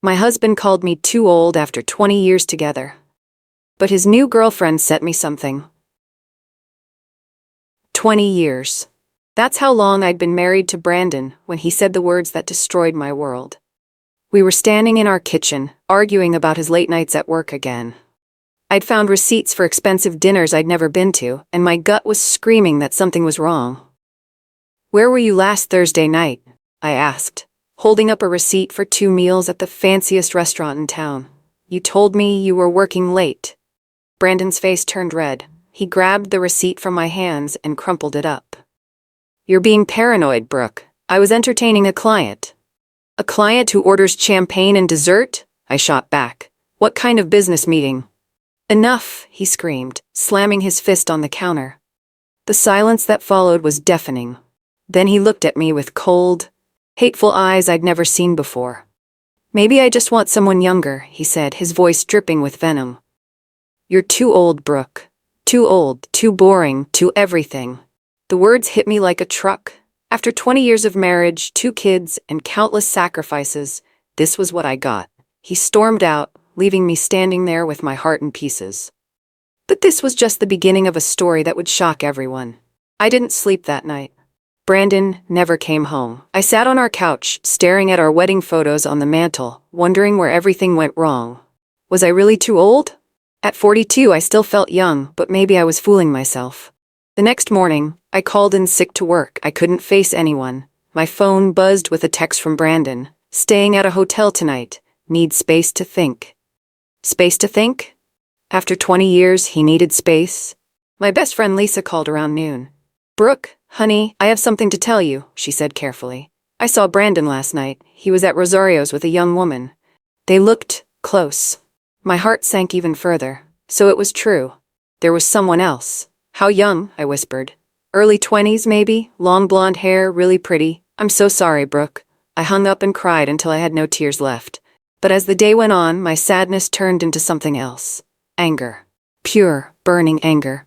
My husband called me too old after 20 years together. But his new girlfriend sent me something. 20 years. That's how long I'd been married to Brandon when he said the words that destroyed my world. We were standing in our kitchen, arguing about his late nights at work again. I'd found receipts for expensive dinners I'd never been to, and my gut was screaming that something was wrong. "Where were you last Thursday night?" I asked, holding up a receipt for 2 meals at the fanciest restaurant in town. "You told me you were working late." Brandon's face turned red. He grabbed the receipt from my hands and crumpled it up. "You're being paranoid, Brooke. I was entertaining a client." "A client who orders champagne and dessert?" I shot back. "What kind of business meeting?" "Enough," he screamed, slamming his fist on the counter. The silence that followed was deafening. Then he looked at me with cold, hateful eyes I'd never seen before. "Maybe I just want someone younger," he said, his voice dripping with venom. "You're too old, Brooke. Too old, too boring, too everything." The words hit me like a truck. After 20 years of marriage, 2 kids, and countless sacrifices, this was what I got. He stormed out, leaving me standing there with my heart in pieces. But this was just the beginning of a story that would shock everyone. I didn't sleep that night. Brandon never came home. I sat on our couch, staring at our wedding photos on the mantle, wondering where everything went wrong. Was I really too old? At 42, I still felt young, but maybe I was fooling myself. The next morning, I called in sick to work. I couldn't face anyone. My phone buzzed with a text from Brandon. "Staying at a hotel tonight. Need space to think." Space to think? After 20 years, he needed space? My best friend Lisa called around noon. "Brooke, honey, I have something to tell you," she said carefully. "I saw Brandon last night. He was at Rosario's with a young woman. They looked close." My heart sank even further. So it was true. There was someone else. "How young?" I whispered. "Early 20s, maybe, long blonde hair, really pretty. I'm so sorry, Brooke." I hung up and cried until I had no tears left. But as the day went on, my sadness turned into something else. Anger. Pure, burning anger.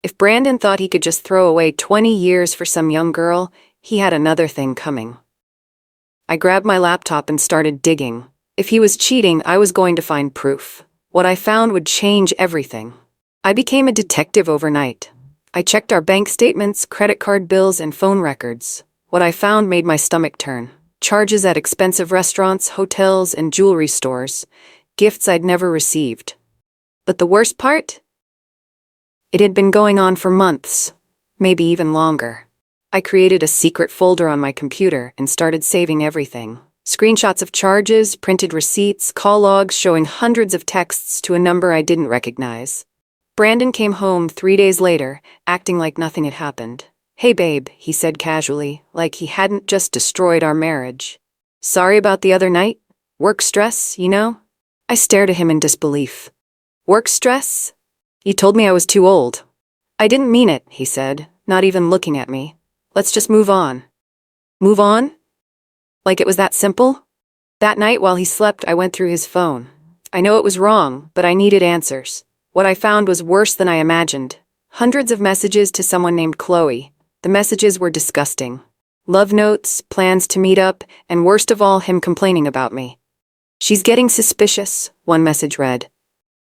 If Brandon thought he could just throw away 20 years for some young girl, he had another thing coming. I grabbed my laptop and started digging. If he was cheating, I was going to find proof. What I found would change everything. I became a detective overnight. I checked our bank statements, credit card bills, and phone records. What I found made my stomach turn. Charges at expensive restaurants, hotels, and jewelry stores. Gifts I'd never received. But the worst part? It had been going on for months, maybe even longer. I created a secret folder on my computer and started saving everything. Screenshots of charges, printed receipts, call logs showing hundreds of texts to a number I didn't recognize. Brandon came home 3 days later, acting like nothing had happened. "Hey babe," he said casually, like he hadn't just destroyed our marriage. "Sorry about the other night? Work stress, you know?" I stared at him in disbelief. "Work stress? You told me I was too old." "I didn't mean it," he said, not even looking at me. "Let's just move on." Move on? Like it was that simple? That night while he slept, I went through his phone. I know it was wrong, but I needed answers. What I found was worse than I imagined. Hundreds of messages to someone named Chloe. The messages were disgusting. Love notes, plans to meet up, and worst of all, him complaining about me. "She's getting suspicious," one message read.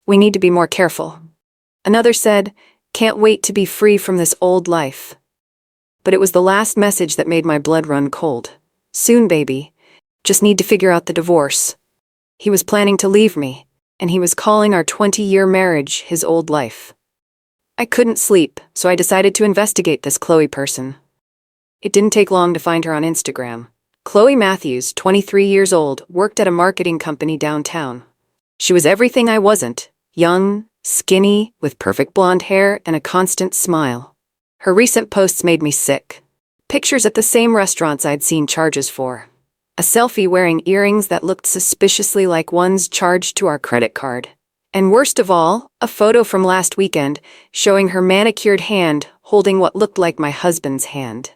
"We need to be more careful." Another said, "Can't wait to be free from this old life." But it was the last message that made my blood run cold. "Soon, baby. Just need to figure out the divorce." He was planning to leave me, and he was calling our 20-year marriage his old life. I couldn't sleep, so I decided to investigate this Chloe person. It didn't take long to find her on Instagram. Chloe Matthews, 23 years old, worked at a marketing company downtown. She was everything I wasn't: young, skinny, with perfect blonde hair and a constant smile. Her recent posts made me sick. Pictures at the same restaurants I'd seen charges for. A selfie wearing earrings that looked suspiciously like ones charged to our credit card. And worst of all, a photo from last weekend showing her manicured hand holding what looked like my husband's hand.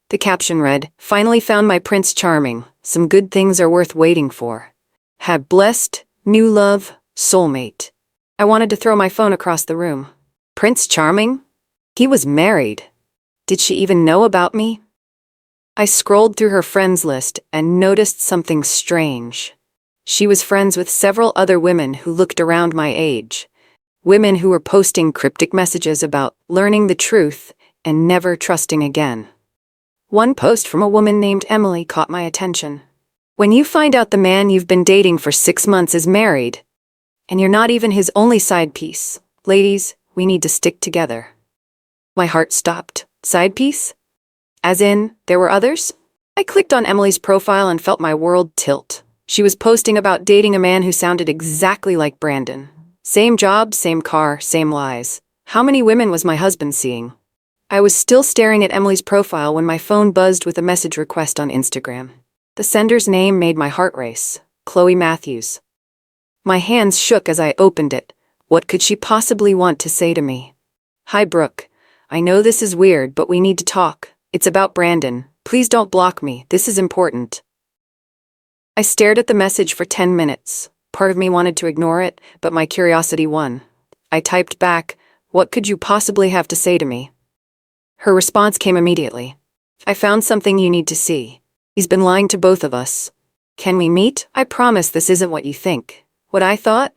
The caption read, "Finally found my Prince Charming. Some good things are worth waiting for. Had blessed, new love, soulmate." I wanted to throw my phone across the room. Prince Charming? He was married. Did she even know about me? I scrolled through her friends list and noticed something strange. She was friends with several other women who looked around my age. Women who were posting cryptic messages about learning the truth and never trusting again. One post from a woman named Emily caught my attention. When you find out the man you've been dating for 6 months is married, and you're not even his only side piece, ladies, we need to stick together. My heart stopped. Side piece? As in, there were others? I clicked on Emily's profile and felt my world tilt. She was posting about dating a man who sounded exactly like Brandon. Same job, same car, same lies. How many women was my husband seeing? I was still staring at Emily's profile when my phone buzzed with a message request on Instagram. The sender's name made my heart race. Chloe Matthews. My hands shook as I opened it. What could she possibly want to say to me? Hi, Brooke. I know this is weird, but we need to talk. It's about Brandon. Please don't block me. This is important. I stared at the message for 10 minutes. Part of me wanted to ignore it, but my curiosity won. I typed back, "What could you possibly have to say to me?" Her response came immediately. "I found something you need to see. He's been lying to both of us. Can we meet? I promise this isn't what you think." What I thought?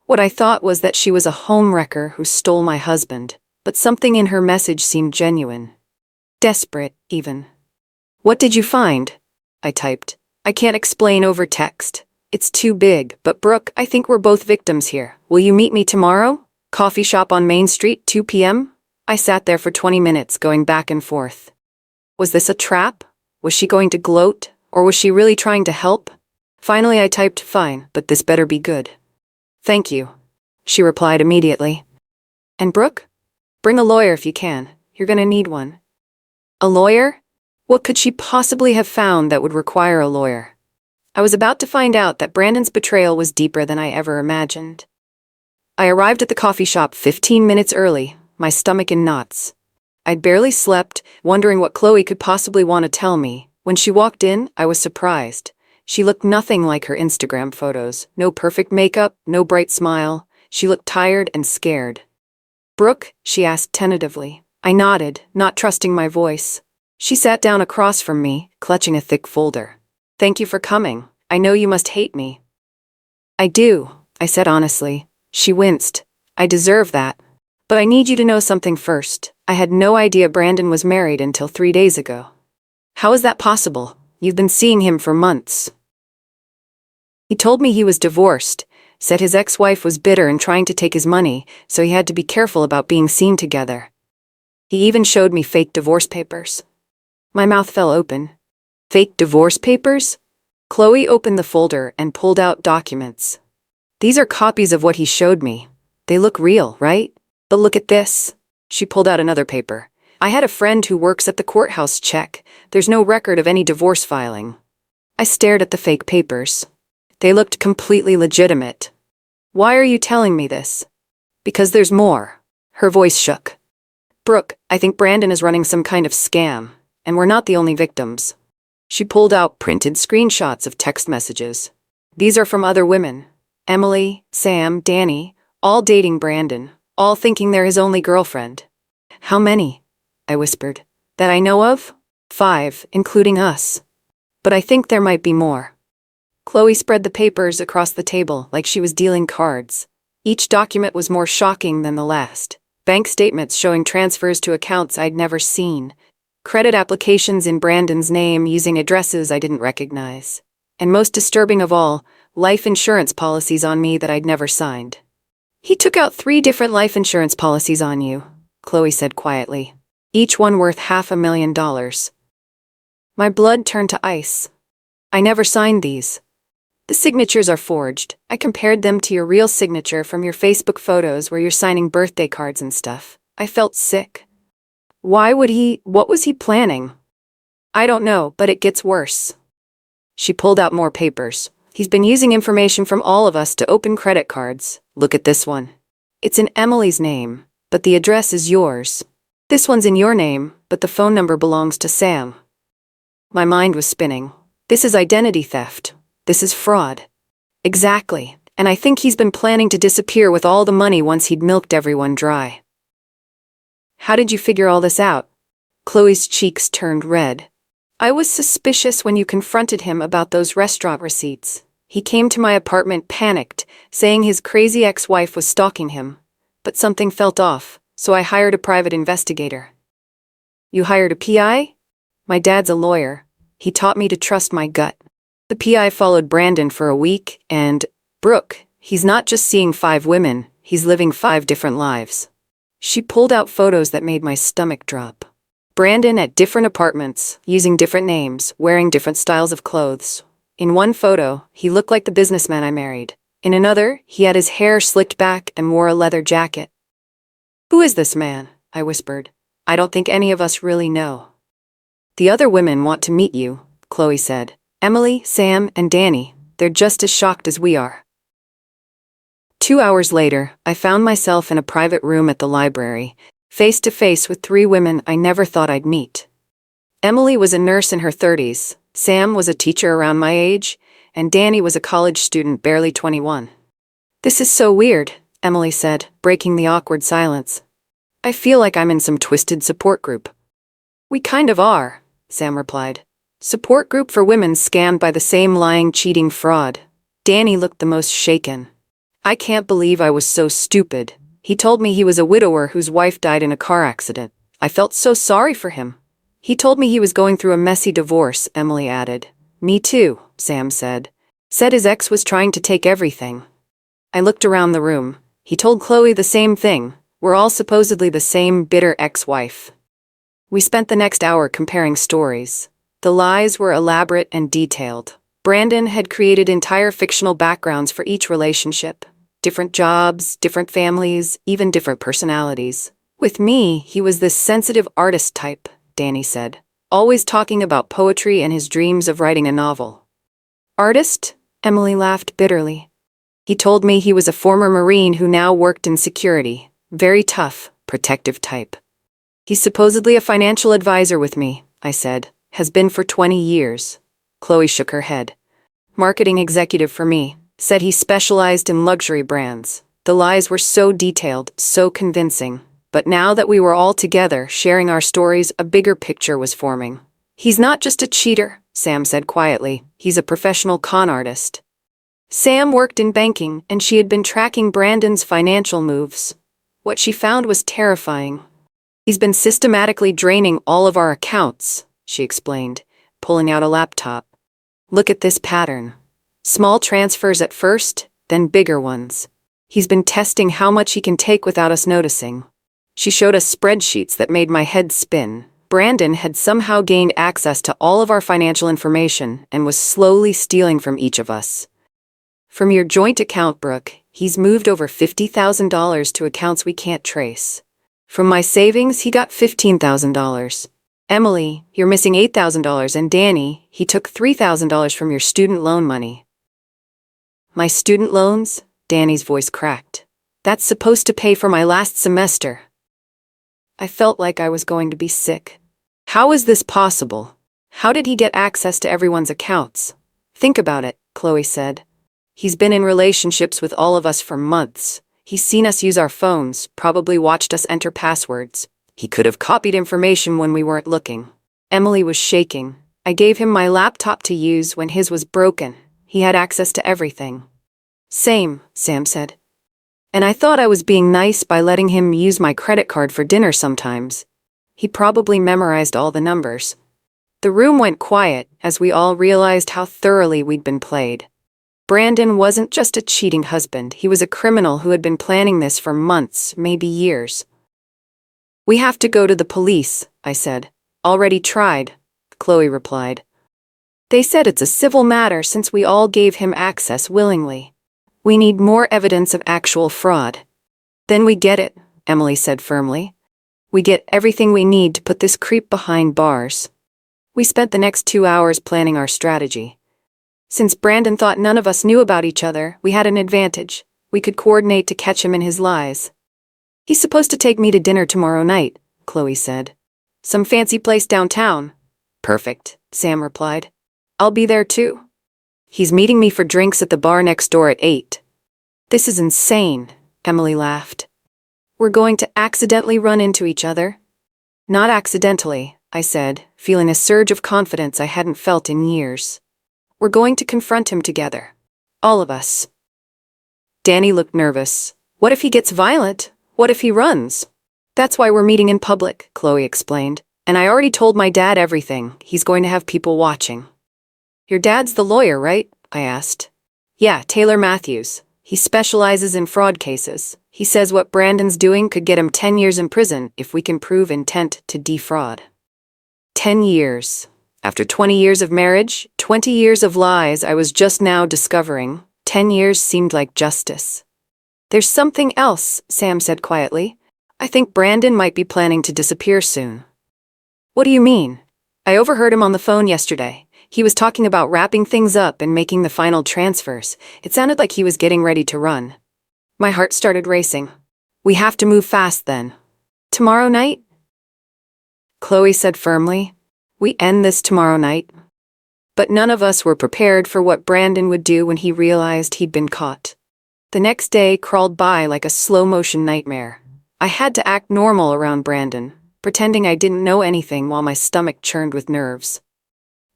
What I thought was that she was a homewrecker who stole my husband, but something in her message seemed genuine. Desperate, even. "What did you find?" I typed. "I can't explain over text. It's too big, but Brooke, I think we're both victims here. Will you meet me tomorrow? Coffee shop on Main Street, 2 p.m.? I sat there for 20 minutes, going back and forth. Was this a trap? Was she going to gloat? Or was she really trying to help? Finally, I typed, "Fine, but this better be good." "Thank you," she replied immediately. "And Brooke? Bring a lawyer if you can. You're gonna need one." A lawyer? What could she possibly have found that would require a lawyer? I was about to find out that Brandon's betrayal was deeper than I ever imagined. I arrived at the coffee shop 15 minutes early, my stomach in knots. I'd barely slept, wondering what Chloe could possibly want to tell me. When she walked in, I was surprised. She looked nothing like her Instagram photos. No perfect makeup, no bright smile. She looked tired and scared. "Brooke?" she asked tentatively. I nodded, not trusting my voice. She sat down across from me, clutching a thick folder. "Thank you for coming. I know you must hate me." "I do," I said honestly. She winced. "I deserve that. But I need you to know something first. I had no idea Brandon was married until 3 days ago." "How is that possible? You've been seeing him for months." "He told me he was divorced, said his ex-wife was bitter and trying to take his money, so he had to be careful about being seen together. He even showed me fake divorce papers." My mouth fell open. Fake divorce papers? Chloe opened the folder and pulled out documents. "These are copies of what he showed me. They look real, right? But look at this." She pulled out another paper. "I had a friend who works at the courthouse check. There's no record of any divorce filing." I stared at the fake papers. They looked completely legitimate. "Why are you telling me this?" "Because there's more." Her voice shook. "Brooke, I think Brandon is running some kind of scam, and we're not the only victims." She pulled out printed screenshots of text messages. "These are from other women. Emily, Sam, Danny, all dating Brandon, all thinking they're his only girlfriend." "How many?" I whispered. "That I know of? 5, including us. But I think there might be more." Chloe spread the papers across the table like she was dealing cards. Each document was more shocking than the last. Bank statements showing transfers to accounts I'd never seen. Credit applications in Brandon's name using addresses I didn't recognize. And most disturbing of all, life insurance policies on me that I'd never signed. "He took out 3 different life insurance policies on you," Chloe said quietly. "Each one worth $500,000. My blood turned to ice. "I never signed these. The signatures are forged. I compared them to your real signature from your Facebook photos where you're signing birthday cards and stuff. I felt sick." "Why would he? What was he planning?" "I don't know, but it gets worse." She pulled out more papers. "He's been using information from all of us to open credit cards. Look at this one. It's in Emily's name, but the address is yours. This one's in your name, but the phone number belongs to Sam." My mind was spinning. This is identity theft. This is fraud. Exactly, and I think he's been planning to disappear with all the money once he'd milked everyone dry. "How did you figure all this out?" Chloe's cheeks turned red. "I was suspicious when you confronted him about those restaurant receipts. He came to my apartment panicked, saying his crazy ex-wife was stalking him. But something felt off, so I hired a private investigator. You hired a PI? My dad's a lawyer. He taught me to trust my gut. The PI followed Brandon for a week, and, Brooke, he's not just seeing 5 women, he's living 5 different lives. She pulled out photos that made my stomach drop. Brandon at different apartments, using different names, wearing different styles of clothes. In one photo, he looked like the businessman I married. In another, he had his hair slicked back and wore a leather jacket. Who is this man? I whispered. I don't think any of us really know. The other women want to meet you, Chloe said. Emily, Sam, and Danny, they're just as shocked as we are. 2 hours later, I found myself in a private room at the library, face to face with 3 women I never thought I'd meet. Emily was a nurse in her 30s, Sam was a teacher around my age, and Danny was a college student barely 21. This is so weird, Emily said, breaking the awkward silence. I feel like I'm in some twisted support group. We kind of are, Sam replied. Support group for women scammed by the same lying, cheating fraud. Danny looked the most shaken. I can't believe I was so stupid. He told me he was a widower whose wife died in a car accident. I felt so sorry for him. He told me he was going through a messy divorce, Emily added. Me too, Sam said. Said his ex was trying to take everything. I looked around the room. He told Chloe the same thing. We're all supposedly the same bitter ex-wife. We spent the next hour comparing stories. The lies were elaborate and detailed. Brandon had created entire fictional backgrounds for each relationship. Different jobs, different families, even different personalities. With me, he was this sensitive artist type, Danny said, always talking about poetry and his dreams of writing a novel. Artist? Emily laughed bitterly. He told me he was a former Marine who now worked in security. Very tough, protective type. He's supposedly a financial advisor with me, I said. Has been for 20 years. Chloe shook her head. Marketing executive for me. Said he specialized in luxury brands. The lies were so detailed, so convincing. But now that we were all together, sharing our stories, a bigger picture was forming. He's not just a cheater, Sam said quietly. He's a professional con artist. Sam worked in banking, and she had been tracking Brandon's financial moves. What she found was terrifying. He's been systematically draining all of our accounts, she explained, pulling out a laptop. Look at this pattern. Small transfers at first, then bigger ones. He's been testing how much he can take without us noticing. She showed us spreadsheets that made my head spin. Brandon had somehow gained access to all of our financial information and was slowly stealing from each of us. From your joint account, Brooke, he's moved over $50,000 to accounts we can't trace. From my savings, he got $15,000. Emily, you're missing $8,000, and Danny, he took $3,000 from your student loan money. My student loans? Danny's voice cracked. That's supposed to pay for my last semester. I felt like I was going to be sick. How is this possible? How did he get access to everyone's accounts? Think about it, Chloe said. He's been in relationships with all of us for months. He's seen us use our phones, probably watched us enter passwords. He could have copied information when we weren't looking. Emily was shaking. I gave him my laptop to use when his was broken. He had access to everything. Same, Sam said. And I thought I was being nice by letting him use my credit card for dinner sometimes. He probably memorized all the numbers. The room went quiet as we all realized how thoroughly we'd been played. Brandon wasn't just a cheating husband, he was a criminal who had been planning this for months, maybe years. We have to go to the police, I said. Already tried, Chloe replied. They said it's a civil matter since we all gave him access willingly. We need more evidence of actual fraud. Then we get it, Emily said firmly. We get everything we need to put this creep behind bars. We spent the next 2 hours planning our strategy. Since Brandon thought none of us knew about each other, we had an advantage. We could coordinate to catch him in his lies. He's supposed to take me to dinner tomorrow night, Chloe said. Some fancy place downtown. Perfect, Sam replied. I'll be there too. He's meeting me for drinks at the bar next door at 8. This is insane, Emily laughed. We're going to accidentally run into each other? Not accidentally, I said, feeling a surge of confidence I hadn't felt in years. We're going to confront him together. All of us. Danny looked nervous. What if he gets violent? What if he runs? That's why we're meeting in public, Chloe explained. And I already told my dad everything. He's going to have people watching. Your dad's the lawyer, right? I asked. Yeah, Taylor Matthews. He specializes in fraud cases. He says what Brandon's doing could get him 10 years in prison if we can prove intent to defraud. 10 years. After 20 years of marriage, 20 years of lies I was just now discovering, 10 years seemed like justice. There's something else, Sam said quietly. I think Brandon might be planning to disappear soon. What do you mean? I overheard him on the phone yesterday. He was talking about wrapping things up and making the final transfers. It sounded like he was getting ready to run. My heart started racing. We have to move fast then. Tomorrow night? Chloe said firmly. We end this tomorrow night. But none of us were prepared for what Brandon would do when he realized he'd been caught. The next day crawled by like a slow-motion nightmare. I had to act normal around Brandon, pretending I didn't know anything while my stomach churned with nerves.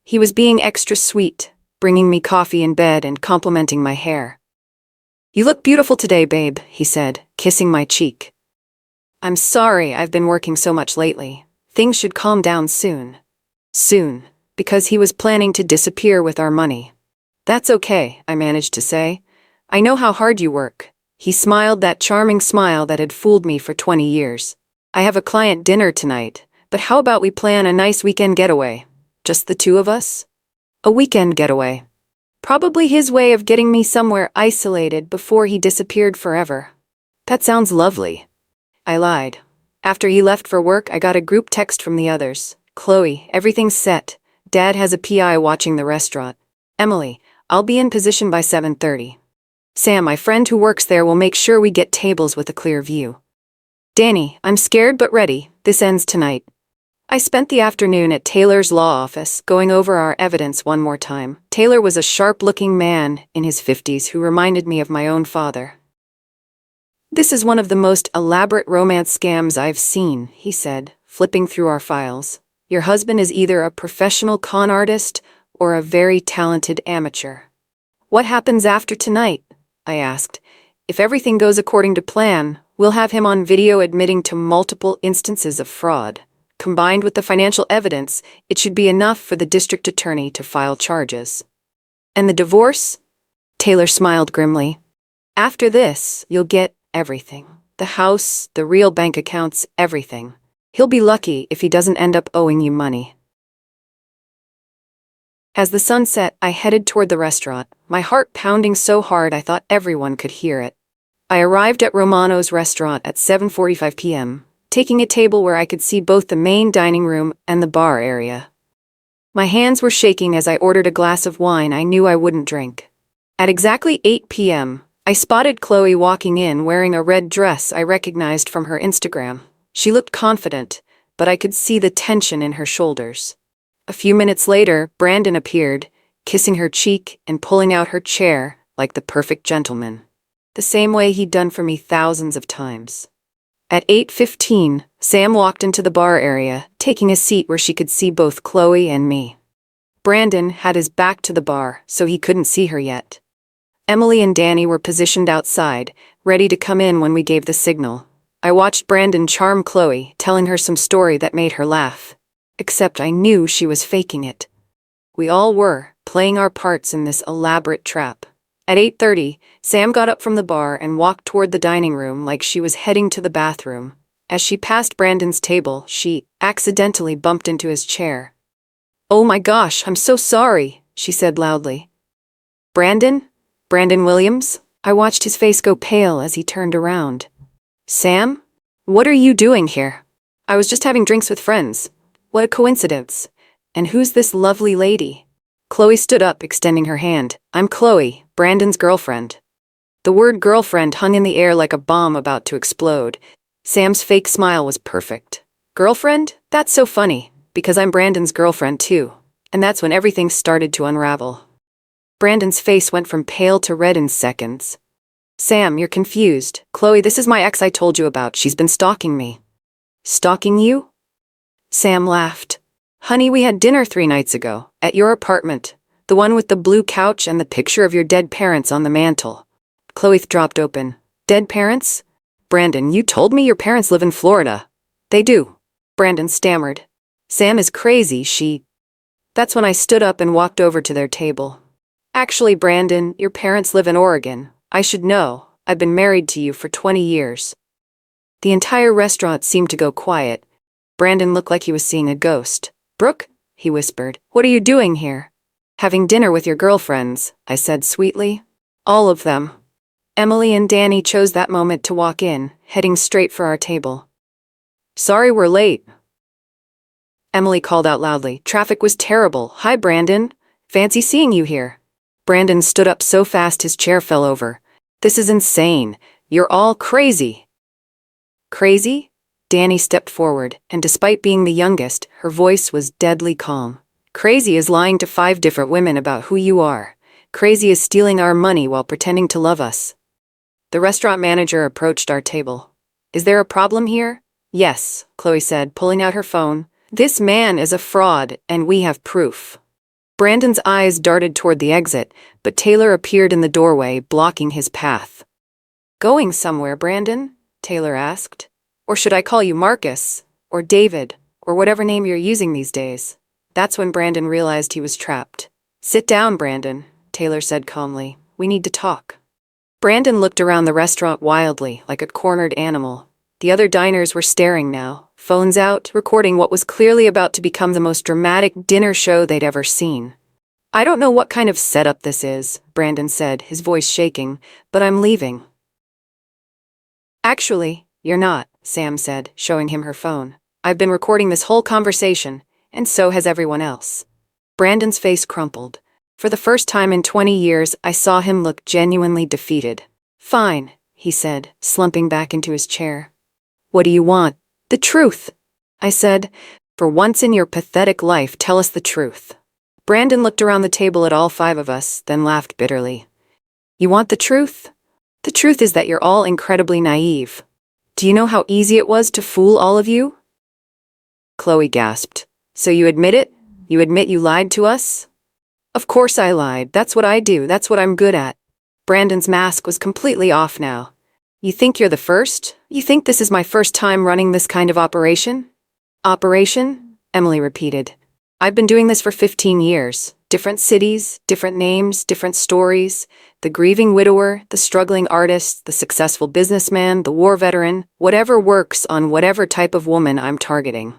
He was being extra sweet, bringing me coffee in bed and complimenting my hair. You look beautiful today, babe, he said, kissing my cheek. I'm sorry I've been working so much lately. Things should calm down soon. Soon, because he was planning to disappear with our money. That's okay, I managed to say. I know how hard you work. He smiled that charming smile that had fooled me for 20 years. I have a client dinner tonight, but how about we plan a nice weekend getaway? Just the two of us? A weekend getaway. Probably his way of getting me somewhere isolated before he disappeared forever. That sounds lovely. I lied. After he left for work, I got a group text from the others. Chloe, everything's set. Dad has a PI watching the restaurant. Emily, I'll be in position by 7:30. Sam, my friend who works there, will make sure we get tables with a clear view. Danny, I'm scared but ready. This ends tonight. I spent the afternoon at Taylor's law office, going over our evidence one more time. Taylor was a sharp-looking man in his 50s who reminded me of my own father. This is one of the most elaborate romance scams I've seen, he said, flipping through our files. Your husband is either a professional con artist or a very talented amateur. What happens after tonight? I asked. If everything goes according to plan, we'll have him on video admitting to multiple instances of fraud. Combined with the financial evidence, it should be enough for the district attorney to file charges. And the divorce? Taylor smiled grimly. After this, you'll get everything. The house, the real bank accounts, everything. He'll be lucky if he doesn't end up owing you money. As the sun set, I headed toward the restaurant, my heart pounding so hard I thought everyone could hear it. I arrived at Romano's restaurant at 7:45 p.m., taking a table where I could see both the main dining room and the bar area. My hands were shaking as I ordered a glass of wine I knew I wouldn't drink. At exactly 8 p.m., I spotted Chloe walking in wearing a red dress I recognized from her Instagram. She looked confident, but I could see the tension in her shoulders. A few minutes later, Brandon appeared, kissing her cheek and pulling out her chair like the perfect gentleman. The same way he'd done for me thousands of times. At 8:15, Sam walked into the bar area, taking a seat where she could see both Chloe and me. Brandon had his back to the bar, so he couldn't see her yet. Emily and Danny were positioned outside, ready to come in when we gave the signal. I watched Brandon charm Chloe, telling her some story that made her laugh. Except I knew she was faking it. We all were, playing our parts in this elaborate trap. At 8:30, Sam got up from the bar and walked toward the dining room like she was heading to the bathroom. As she passed Brandon's table, she accidentally bumped into his chair. "Oh my gosh, I'm so sorry," she said loudly. "Brandon? Brandon Williams?" I watched his face go pale as he turned around. "Sam? What are you doing here?" "I was just having drinks with friends." "What a coincidence. And who's this lovely lady?" Chloe stood up, extending her hand. "I'm Chloe, Brandon's girlfriend." The word girlfriend hung in the air like a bomb about to explode. Sam's fake smile was perfect. "Girlfriend? That's so funny, because I'm Brandon's girlfriend too." And that's when everything started to unravel. Brandon's face went from pale to red in seconds. "Sam, you're confused. Chloe, this is my ex I told you about. She's been stalking me." "Stalking you?" Sam laughed. "Honey, we had dinner 3 nights ago, at your apartment. The one with the blue couch and the picture of your dead parents on the mantel. Chloe dropped open. Dead parents? Brandon, you told me your parents live in Florida. They do. Brandon stammered. Sam is crazy, That's when I stood up and walked over to their table. Actually, Brandon, your parents live in Oregon. I should know. I've been married to you for 20 years. The entire restaurant seemed to go quiet. Brandon looked like he was seeing a ghost. Brooke, he whispered, what are you doing here? Having dinner with your girlfriends, I said sweetly. All of them. Emily and Danny chose that moment to walk in, heading straight for our table. Sorry we're late. Emily called out loudly. Traffic was terrible. Hi, Brandon. Fancy seeing you here. Brandon stood up so fast his chair fell over. This is insane. You're all crazy. Crazy? Danny stepped forward, and despite being the youngest, her voice was deadly calm. Crazy is lying to 5 different women about who you are. Crazy is stealing our money while pretending to love us. The restaurant manager approached our table. Is there a problem here? Yes, Chloe said, pulling out her phone. This man is a fraud, and we have proof. Brandon's eyes darted toward the exit, but Taylor appeared in the doorway, blocking his path. Going somewhere, Brandon? Taylor asked. Or should I call you Marcus, or David, or whatever name you're using these days? That's when Brandon realized he was trapped. Sit down, Brandon, Taylor said calmly. We need to talk. Brandon looked around the restaurant wildly, like a cornered animal. The other diners were staring now, phones out, recording what was clearly about to become the most dramatic dinner show they'd ever seen. I don't know what kind of setup this is, Brandon said, his voice shaking, but I'm leaving. Actually, you're not, Sam said, showing him her phone. I've been recording this whole conversation, and so has everyone else. Brandon's face crumpled. For the first time in 20 years, I saw him look genuinely defeated. Fine, he said, slumping back into his chair. What do you want? The truth, I said. For once in your pathetic life, tell us the truth. Brandon looked around the table at all 5 of us, then laughed bitterly. You want the truth? The truth is that you're all incredibly naive. Do you know how easy it was to fool all of you? Chloe gasped. So you admit it? You admit you lied to us? Of course I lied. That's what I do. That's what I'm good at. Brandon's mask was completely off now. You think you're the first? You think this is my first time running this kind of operation? Operation? Emily repeated. I've been doing this for 15 years. Different cities, different names, different stories. The grieving widower, the struggling artist, the successful businessman, the war veteran, whatever works on whatever type of woman I'm targeting.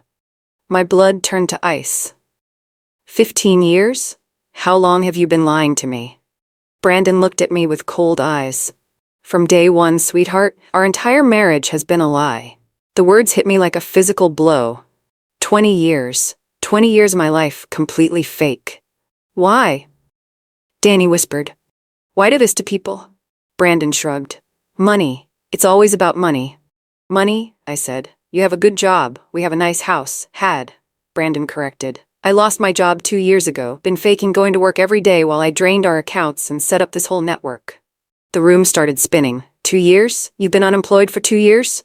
My blood turned to ice. 15 years? How long have you been lying to me? Brandon looked at me with cold eyes. From day one, sweetheart, our entire marriage has been a lie. The words hit me like a physical blow. 20 years. 20 years of my life, completely fake. Why? Danny whispered. Why do this to people? Brandon shrugged. Money. It's always about money. Money, I said. You have a good job. We have a nice house. Had. Brandon corrected. I lost my job 2 years ago, been faking going to work every day while I drained our accounts and set up this whole network. The room started spinning. 2 years? You've been unemployed for 2 years?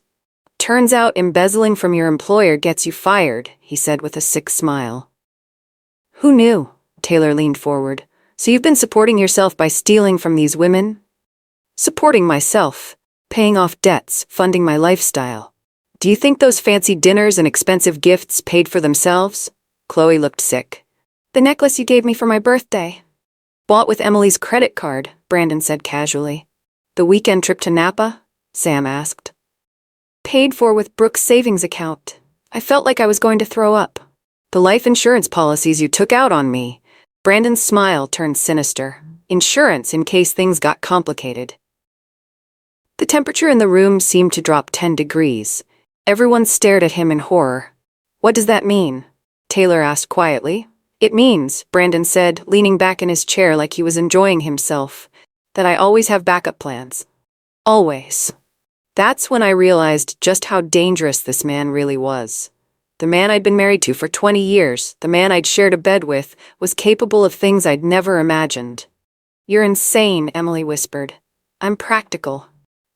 Turns out embezzling from your employer gets you fired, he said with a sick smile. Who knew? Taylor leaned forward. So you've been supporting yourself by stealing from these women? Supporting myself. Paying off debts, funding my lifestyle. Do you think those fancy dinners and expensive gifts paid for themselves? Chloe looked sick. The necklace you gave me for my birthday. Bought with Emily's credit card, Brandon said casually. The weekend trip to Napa? Sam asked. Paid for with Brooke's savings account. I felt like I was going to throw up. The life insurance policies you took out on me. Brandon's smile turned sinister. Insurance in case things got complicated. The temperature in the room seemed to drop 10 degrees. Everyone stared at him in horror. What does that mean? Taylor asked quietly. It means, Brandon said, leaning back in his chair like he was enjoying himself, that I always have backup plans. Always. That's when I realized just how dangerous this man really was. The man I'd been married to for 20 years, the man I'd shared a bed with, was capable of things I'd never imagined. You're insane, Emily whispered. I'm practical,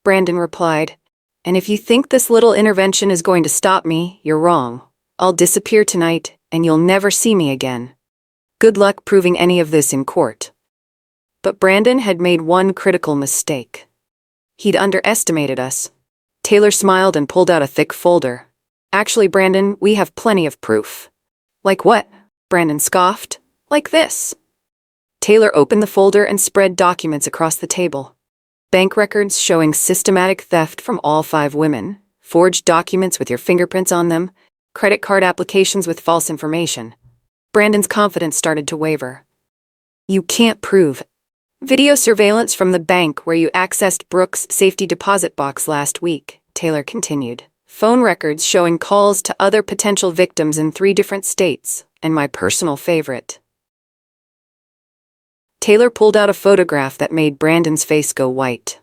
Brandon replied. And if you think this little intervention is going to stop me, you're wrong. I'll disappear tonight, and you'll never see me again. Good luck proving any of this in court. But Brandon had made one critical mistake. He'd underestimated us. Taylor smiled and pulled out a thick folder. Actually, Brandon, we have plenty of proof. Like what? Brandon scoffed. Like this. Taylor opened the folder and spread documents across the table. Bank records showing systematic theft from all 5 women, forged documents with your fingerprints on them, credit card applications with false information. Brandon's confidence started to waver. You can't prove. Video surveillance from the bank where you accessed Brooke's safety deposit box last week, Taylor continued. Phone records showing calls to other potential victims in 3 different states, and my personal favorite. Taylor pulled out a photograph that made Brandon's face go white.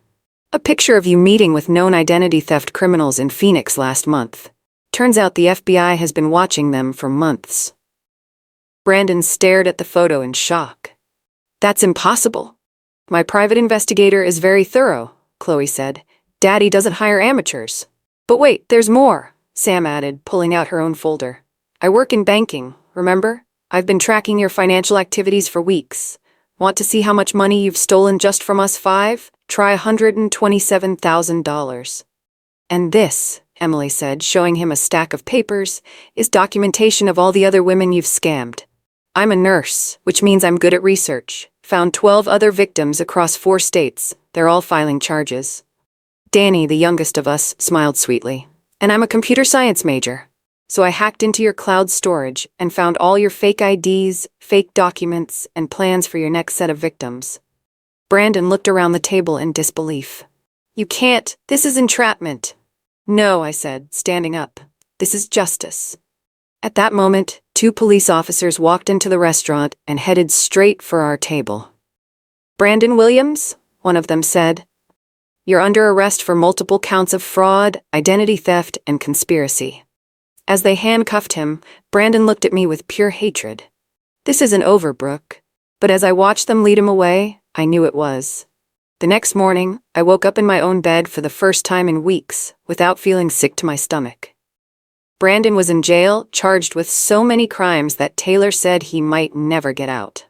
A picture of you meeting with known identity theft criminals in Phoenix last month. Turns out the FBI has been watching them for months. Brandon stared at the photo in shock. That's impossible. My private investigator is very thorough, Chloe said. Daddy doesn't hire amateurs. But wait, there's more, Sam added, pulling out her own folder. I work in banking, remember? I've been tracking your financial activities for weeks. Want to see how much money you've stolen just from us 5? Try $127,000. And this, Emily said, showing him a stack of papers, is documentation of all the other women you've scammed. I'm a nurse, which means I'm good at research. Found 12 other victims across 4 states. They're all filing charges. Danny, the youngest of us, smiled sweetly. And I'm a computer science major. So I hacked into your cloud storage and found all your fake IDs, fake documents, and plans for your next set of victims. Brandon looked around the table in disbelief. You can't. This is entrapment. No, I said, standing up. This is justice. At that moment, 2 police officers walked into the restaurant and headed straight for our table. Brandon Williams, one of them said. You're under arrest for multiple counts of fraud, identity theft, and conspiracy. As they handcuffed him, Brandon looked at me with pure hatred. This isn't over, Brooke. But as I watched them lead him away, I knew it was. The next morning, I woke up in my own bed for the first time in weeks, without feeling sick to my stomach. Brandon was in jail, charged with so many crimes that Taylor said he might never get out.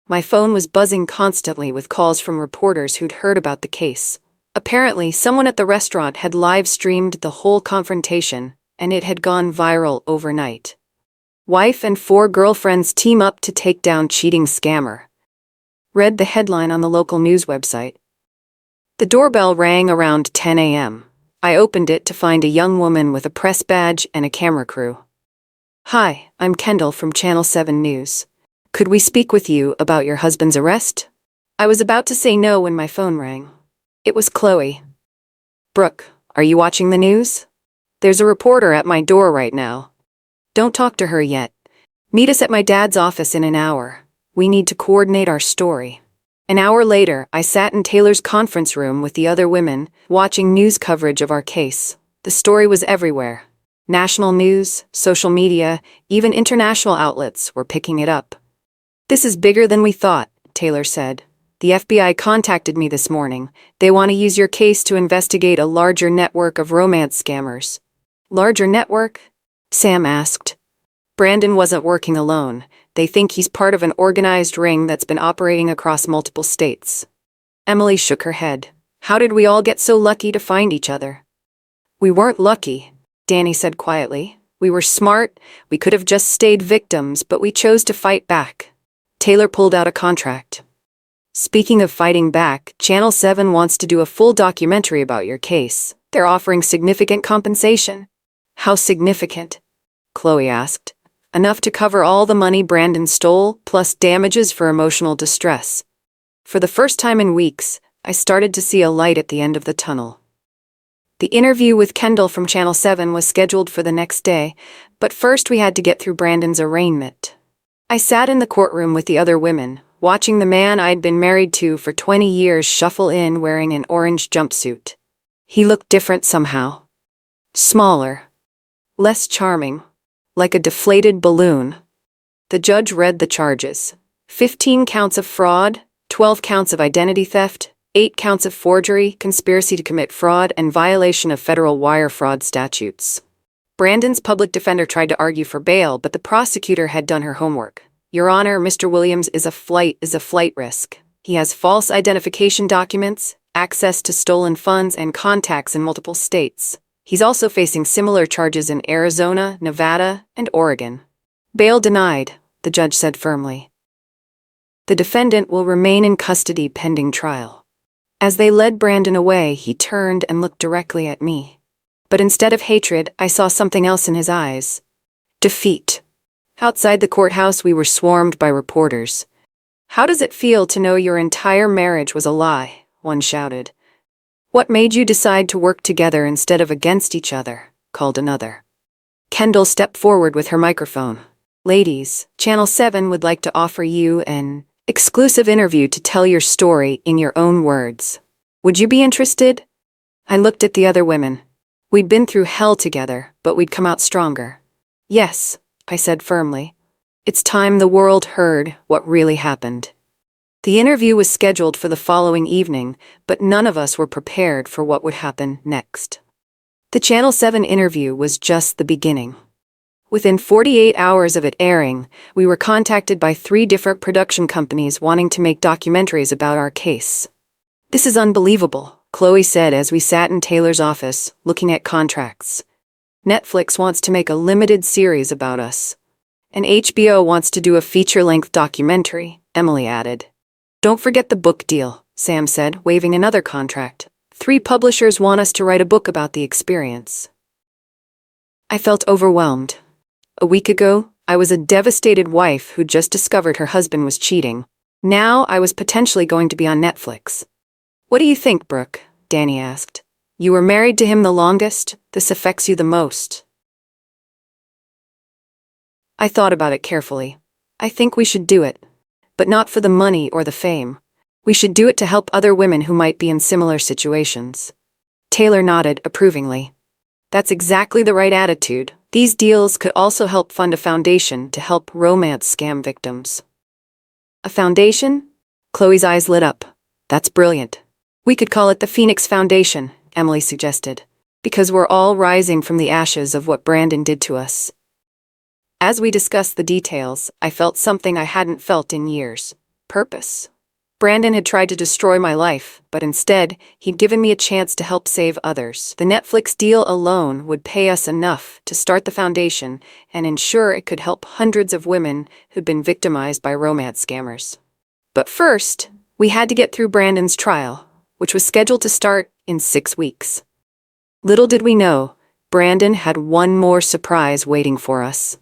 My phone was buzzing constantly with calls from reporters who'd heard about the case. Apparently, someone at the restaurant had live-streamed the whole confrontation, and it had gone viral overnight. Wife and 4 girlfriends team up to take down cheating scammer. Read the headline on the local news website. The doorbell rang around 10 a.m. I opened it to find a young woman with a press badge and a camera crew. Hi, I'm Kendall from Channel 7 News. Could we speak with you about your husband's arrest? I was about to say no when my phone rang. It was Chloe. Brooke, are you watching the news? There's a reporter at my door right now. Don't talk to her yet. Meet us at my dad's office in an hour. We need to coordinate our story. An hour later, I sat in Taylor's conference room with the other women, watching news coverage of our case. The story was everywhere. National news, social media, even international outlets were picking it up. This is bigger than we thought, Taylor said. The FBI contacted me this morning. They want to use your case to investigate a larger network of romance scammers. Larger network? Sam asked. Brandon wasn't working alone. They think he's part of an organized ring that's been operating across multiple states. Emily shook her head. How did we all get so lucky to find each other? We weren't lucky, Danny said quietly. We were smart. We could have just stayed victims, but we chose to fight back. Taylor pulled out a contract. Speaking of fighting back, Channel 7 wants to do a full documentary about your case. They're offering significant compensation. How significant? Chloe asked. Enough to cover all the money Brandon stole, plus damages for emotional distress. For the first time in weeks, I started to see a light at the end of the tunnel. The interview with Kendall from Channel 7 was scheduled for the next day, but first we had to get through Brandon's arraignment. I sat in the courtroom with the other women, watching the man I'd been married to for 20 years shuffle in wearing an orange jumpsuit. He looked different somehow. Smaller. Less charming. Like a deflated balloon. The judge read the charges. 15 counts of fraud, 12 counts of identity theft, 8 counts of forgery, conspiracy to commit fraud, and violation of federal wire fraud statutes. Brandon's public defender tried to argue for bail, but the prosecutor had done her homework. Your Honor, Mr. Williams is a flight risk. He has false identification documents, access to stolen funds, and contacts in multiple states. He's also facing similar charges in Arizona, Nevada, and Oregon. Bail denied, the judge said firmly. The defendant will remain in custody pending trial. As they led Brandon away, he turned and looked directly at me. But instead of hatred, I saw something else in his eyes. Defeat. Outside the courthouse, we were swarmed by reporters. "How does it feel to know your entire marriage was a lie?" one shouted. "What made you decide to work together instead of against each other?" called another. Kendall stepped forward with her microphone. "Ladies, Channel 7 would like to offer you an exclusive interview to tell your story in your own words. Would you be interested?" I looked at the other women. We'd been through hell together, but we'd come out stronger. "Yes," I said firmly. "It's time the world heard what really happened." The interview was scheduled for the following evening, but none of us were prepared for what would happen next. The Channel 7 interview was just the beginning. Within 48 hours of it airing, we were contacted by 3 different production companies wanting to make documentaries about our case. "This is unbelievable," Chloe said as we sat in Taylor's office, looking at contracts. "Netflix wants to make a limited series about us. And HBO wants to do a feature-length documentary," Emily added. "Don't forget the book deal," Sam said, waving another contract. 3 publishers want us to write a book about the experience." I felt overwhelmed. A week ago, I was a devastated wife who just discovered her husband was cheating. Now I was potentially going to be on Netflix. "What do you think, Brooke?" Danny asked. "You were married to him the longest. This affects you the most." I thought about it carefully. "I think we should do it. But not for the money or the fame. We should do it to help other women who might be in similar situations." Taylor nodded approvingly. "That's exactly the right attitude. These deals could also help fund a foundation to help romance scam victims." "A foundation?" Chloe's eyes lit up. "That's brilliant. We could call it the Phoenix Foundation," Emily suggested. "Because we're all rising from the ashes of what Brandon did to us." As we discussed the details, I felt something I hadn't felt in years. Purpose. Brandon had tried to destroy my life, but instead, he'd given me a chance to help save others. The Netflix deal alone would pay us enough to start the foundation and ensure it could help hundreds of women who'd been victimized by romance scammers. But first, we had to get through Brandon's trial, which was scheduled to start in 6 weeks. Little did we know, Brandon had one more surprise waiting for us.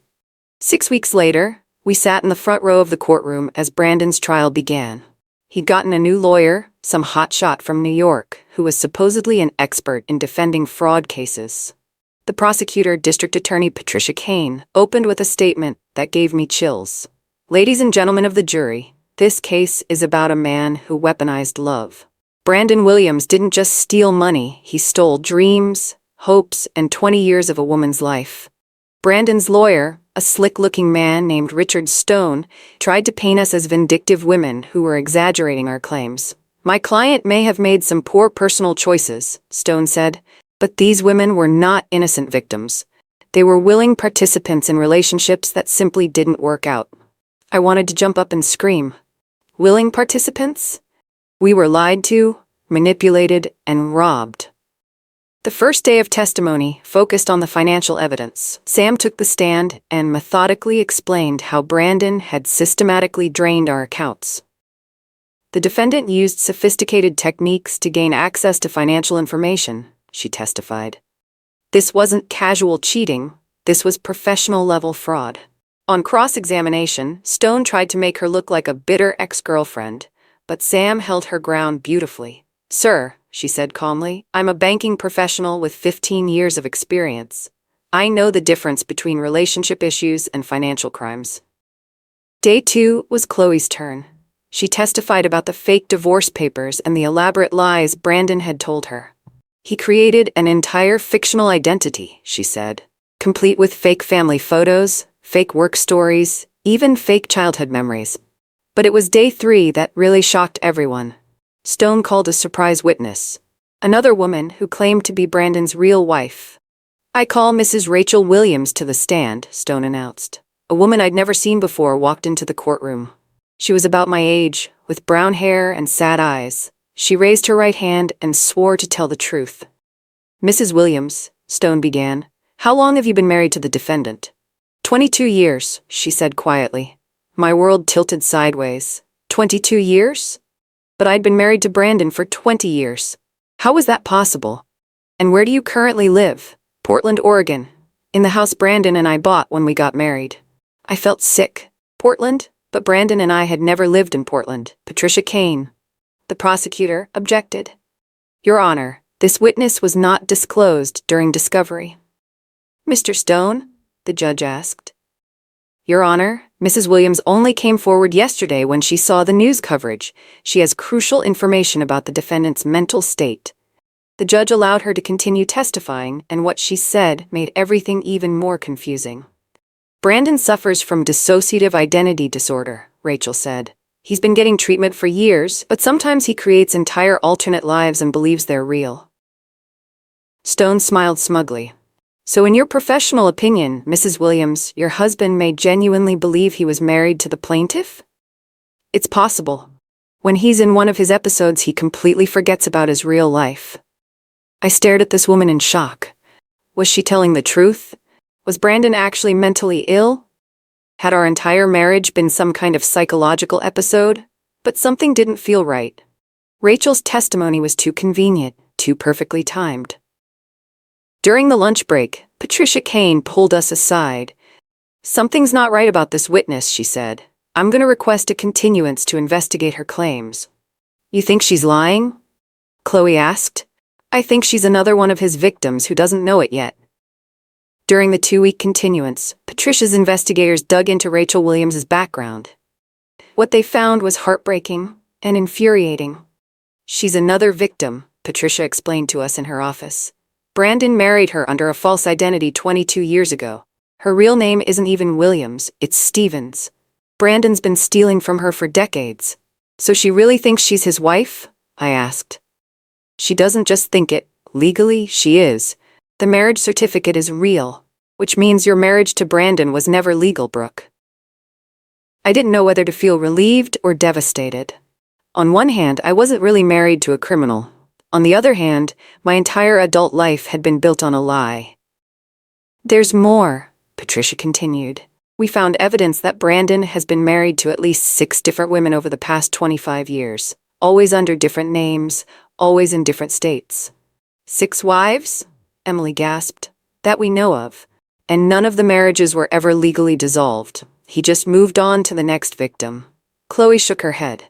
6 weeks later, we sat in the front row of the courtroom as Brandon's trial began. He'd gotten a new lawyer, some hotshot from New York, who was supposedly an expert in defending fraud cases. The prosecutor, District Attorney Patricia Kane, opened with a statement that gave me chills. "Ladies and gentlemen of the jury, this case is about a man who weaponized love. Brandon Williams didn't just steal money, he stole dreams, hopes, and 20 years of a woman's life. Brandon's lawyer, a slick-looking man named Richard Stone, tried to paint us as vindictive women who were exaggerating our claims. My client may have made some poor personal choices," Stone said, "but these women were not innocent victims. They were willing participants in relationships that simply didn't work out." I wanted to jump up and scream. Willing participants? We were lied to, manipulated, and robbed. The first day of testimony focused on the financial evidence. Sam took the stand and methodically explained how Brandon had systematically drained our accounts. "The defendant used sophisticated techniques to gain access to financial information," she testified. "This wasn't casual cheating, this was professional-level fraud." On cross-examination, Stone tried to make her look like a bitter ex-girlfriend, but Sam held her ground beautifully. "Sir," she said calmly, "I'm a banking professional with 15 years of experience. I know the difference between relationship issues and financial crimes." Day 2 was Chloe's turn. She testified about the fake divorce papers and the elaborate lies Brandon had told her. "He created an entire fictional identity," she said, "complete with fake family photos, fake work stories, even fake childhood memories." But it was day 3 that really shocked everyone. Stone called a surprise witness, another woman who claimed to be Brandon's real wife. "I call Mrs. Rachel Williams to the stand," Stone announced. A woman I'd never seen before walked into the courtroom. She was about my age, with brown hair and sad eyes. She raised her right hand and swore to tell the truth. "Mrs. Williams," Stone began, "how long have you been married to the defendant?" 22 years, she said quietly. My world tilted sideways. 22 years? But I'd been married to Brandon for 20 years. How was that possible? "And where do you currently live?" "Portland, Oregon. In the house Brandon and I bought when we got married." I felt sick. Portland? But Brandon and I had never lived in Portland. Patricia Kane. The prosecutor objected. "Your Honor, this witness was not disclosed during discovery." "Mr. Stone?" the judge asked. "Your Honor, Mrs. Williams only came forward yesterday when she saw the news coverage. She has crucial information about the defendant's mental state." The judge allowed her to continue testifying, and what she said made everything even more confusing. "Brandon suffers from dissociative identity disorder," Rachel said. "He's been getting treatment for years, but sometimes he creates entire alternate lives and believes they're real." Stone smiled smugly. "So in your professional opinion, Mrs. Williams, your husband may genuinely believe he was married to the plaintiff?" "It's possible. When he's in one of his episodes, he completely forgets about his real life." I stared at this woman in shock. Was she telling the truth? Was Brandon actually mentally ill? Had our entire marriage been some kind of psychological episode? But something didn't feel right. Rachel's testimony was too convenient, too perfectly timed. During the lunch break, Patricia Kane pulled us aside. "Something's not right about this witness," she said. "I'm going to request a continuance to investigate her claims." "You think she's lying?" Chloe asked. "I think she's another one of his victims who doesn't know it yet." During the 2-week continuance, Patricia's investigators dug into Rachel Williams' background. What they found was heartbreaking and infuriating. "She's another victim," Patricia explained to us in her office. "Brandon married her under a false identity 22 years ago. Her real name isn't even Williams, it's Stevens. Brandon's been stealing from her for decades." "So she really thinks she's his wife?" I asked. "She doesn't just think it. Legally, she is. The marriage certificate is real, which means your marriage to Brandon was never legal, Brooke." I didn't know whether to feel relieved or devastated. On one hand, I wasn't really married to a criminal. On the other hand, my entire adult life had been built on a lie. "There's more," Patricia continued. "We found evidence that Brandon has been married to at least 6 different women over the past 25 years, always under different names, always in different states." "6 wives?" Emily gasped. "That we know of. And none of the marriages were ever legally dissolved. He just moved on to the next victim." Chloe shook her head.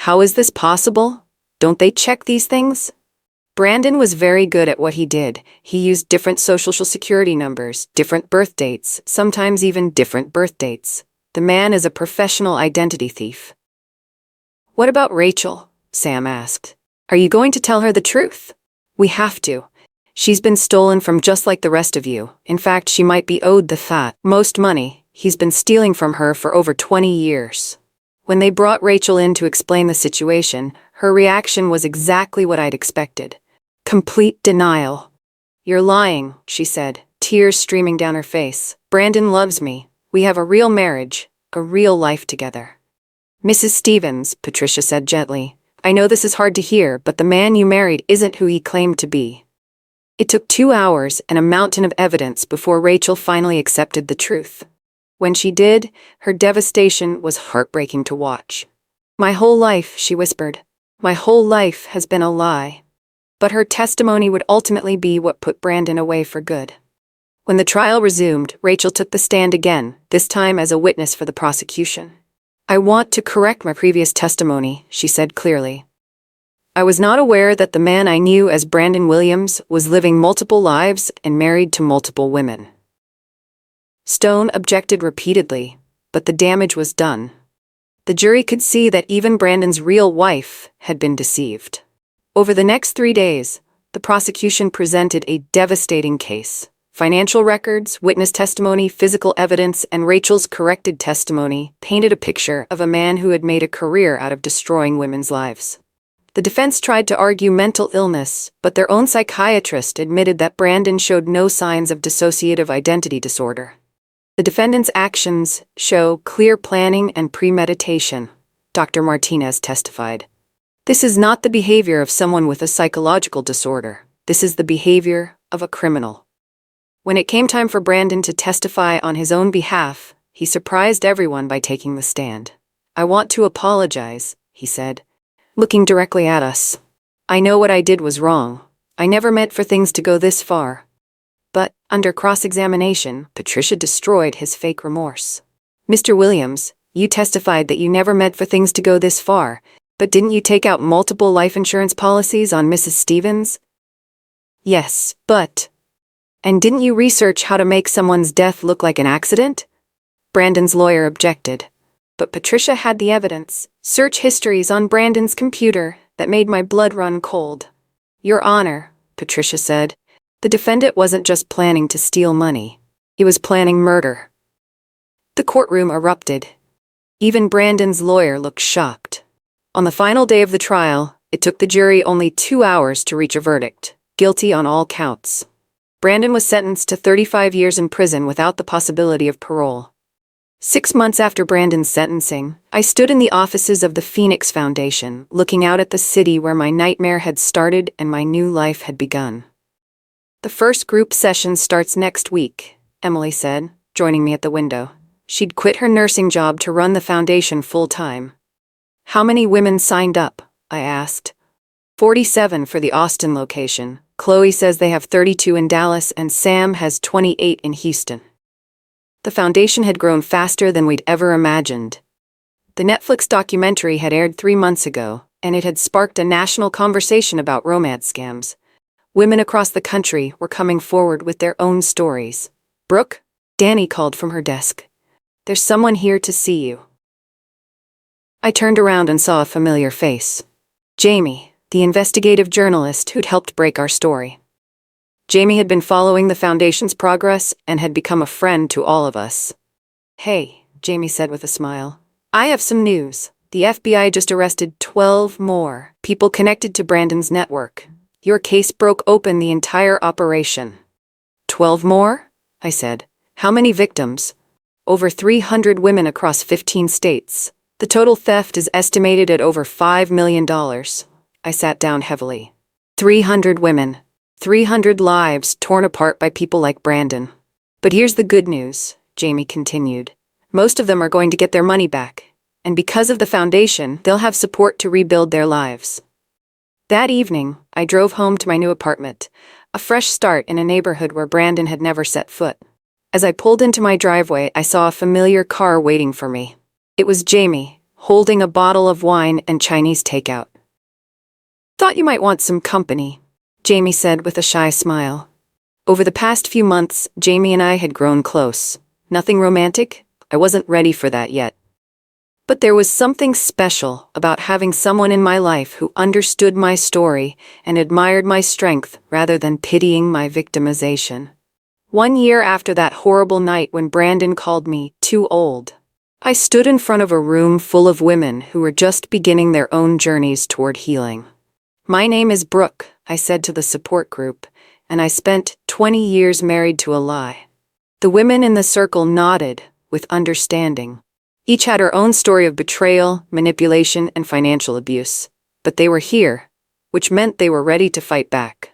"How is this possible? Don't they check these things?" "Brandon was very good at what he did. He used different social security numbers, different birth dates, sometimes even different birth dates. The man is a professional identity thief." "What about Rachel?" Sam asked. "Are you going to tell her the truth?" "We have to. She's been stolen from just like the rest of you. In fact, she might be owed the most money. He's been stealing from her for over 20 years. When they brought Rachel in to explain the situation, her reaction was exactly what I'd expected. Complete denial. "You're lying," she said, tears streaming down her face. "Brandon loves me. We have a real marriage, a real life together." "Mrs. Stevens," Patricia said gently, "I know this is hard to hear, but the man you married isn't who he claimed to be." It took 2 hours and a mountain of evidence before Rachel finally accepted the truth. When she did, her devastation was heartbreaking to watch. "My whole life," she whispered, "my whole life has been a lie." But her testimony would ultimately be what put Brandon away for good. When the trial resumed, Rachel took the stand again, this time as a witness for the prosecution. "I want to correct my previous testimony," she said clearly. "I was not aware that the man I knew as Brandon Williams was living multiple lives and married to multiple women." Stone objected repeatedly, but the damage was done. The jury could see that even Brandon's real wife had been deceived. Over the next 3 days, the prosecution presented a devastating case. Financial records, witness testimony, physical evidence, and Rachel's corrected testimony painted a picture of a man who had made a career out of destroying women's lives. The defense tried to argue mental illness, but their own psychiatrist admitted that Brandon showed no signs of dissociative identity disorder. The defendant's actions show clear planning and premeditation, Dr. Martinez testified. This is not the behavior of someone with a psychological disorder. This is the behavior of a criminal. When it came time for Brandon to testify on his own behalf, he surprised everyone by taking the stand. "I want to apologize," he said, looking directly at us. "I know what I did was wrong. I never meant for things to go this far." But, under cross-examination, Patricia destroyed his fake remorse. "Mr. Williams, you testified that you never meant for things to go this far, but didn't you take out multiple life insurance policies on Mrs. Stevens?" "Yes, but..." "And didn't you research how to make someone's death look like an accident?" Brandon's lawyer objected. But Patricia had the evidence, search histories on Brandon's computer, that made my blood run cold. "Your Honor," Patricia said, "the defendant wasn't just planning to steal money. He was planning murder." The courtroom erupted. Even Brandon's lawyer looked shocked. On the final day of the trial, it took the jury only 2 hours to reach a verdict, guilty on all counts. Brandon was sentenced to 35 years in prison without the possibility of parole. 6 months after Brandon's sentencing, I stood in the offices of the Phoenix Foundation, looking out at the city where my nightmare had started and my new life had begun. "The first group session starts next week," Emily said, joining me at the window. She'd quit her nursing job to run the foundation full-time. "How many women signed up?" I asked. 47 for the Austin location. Chloe says they have 32 in Dallas and Sam has 28 in Houston. The foundation had grown faster than we'd ever imagined. The Netflix documentary had aired 3 months ago, and it had sparked a national conversation about romance scams. Women across the country were coming forward with their own stories. "Brooke?" Danny called from her desk. "There's someone here to see you." I turned around and saw a familiar face. Jamie, the investigative journalist who'd helped break our story. Jamie had been following the foundation's progress and had become a friend to all of us. "Hey," Jamie said with a smile. "I have some news. The FBI just arrested 12 more people connected to Brandon's network. Your case broke open the entire operation." 12 more? I said. "How many victims?" "Over 300 women across 15 states. The total theft is estimated at over $5 million. I sat down heavily. 300 women. 300 lives torn apart by people like Brandon. "But here's the good news," Jamie continued. "Most of them are going to get their money back. And because of the foundation, they'll have support to rebuild their lives." That evening, I drove home to my new apartment, a fresh start in a neighborhood where Brandon had never set foot. As I pulled into my driveway, I saw a familiar car waiting for me. It was Jamie, holding a bottle of wine and Chinese takeout. "Thought you might want some company," Jamie said with a shy smile. Over the past few months, Jamie and I had grown close. Nothing romantic. I wasn't ready for that yet. But there was something special about having someone in my life who understood my story and admired my strength rather than pitying my victimization. 1 year after that horrible night when Brandon called me too old, I stood in front of a room full of women who were just beginning their own journeys toward healing. "My name is Brooke," I said to the support group, "and I spent 20 years married to a lie." The women in the circle nodded, with understanding. Each had her own story of betrayal, manipulation, and financial abuse. But they were here, which meant they were ready to fight back.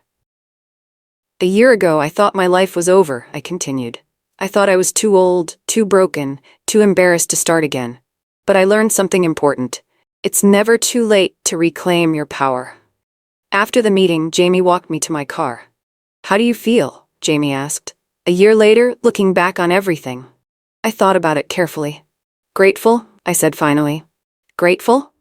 "A year ago, I thought my life was over," I continued. "I thought I was too old, too broken, too embarrassed to start again. But I learned something important. It's never too late to reclaim your power." After the meeting, Jamie walked me to my car. "How do you feel?" Jamie asked. A year later, looking back on everything. I thought about it carefully. "Grateful," I said finally. "Grateful?"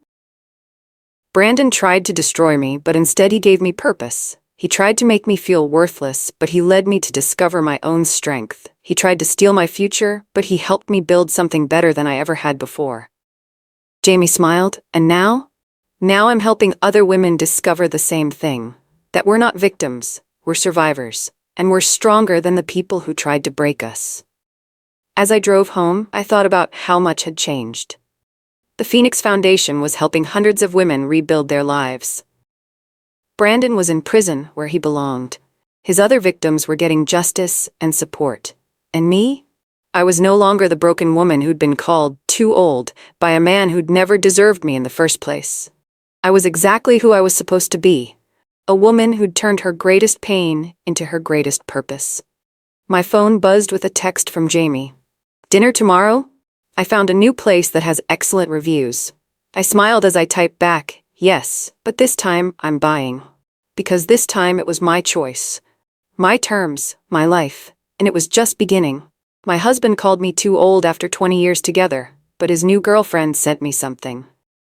Brandon tried to destroy me, but instead he gave me purpose. He tried to make me feel worthless, but he led me to discover my own strength. He tried to steal my future, but he helped me build something better than I ever had before. Jamie smiled, and now I'm helping other women discover the same thing. That we're not victims, we're survivors, and we're stronger than the people who tried to break us. As I drove home, I thought about how much had changed. The Phoenix Foundation was helping hundreds of women rebuild their lives. Brandon was in prison where he belonged. His other victims were getting justice and support. And me? I was no longer the broken woman who'd been called too old by a man who'd never deserved me in the first place. I was exactly who I was supposed to be, a woman who'd turned her greatest pain into her greatest purpose. My phone buzzed with a text from Jamie. "Dinner tomorrow? I found a new place that has excellent reviews." I smiled as I typed back, "Yes, but this time I'm buying." Because this time it was my choice. My terms, my life, and it was just beginning. My husband called me too old after 20 years together, but his new girlfriend sent me something.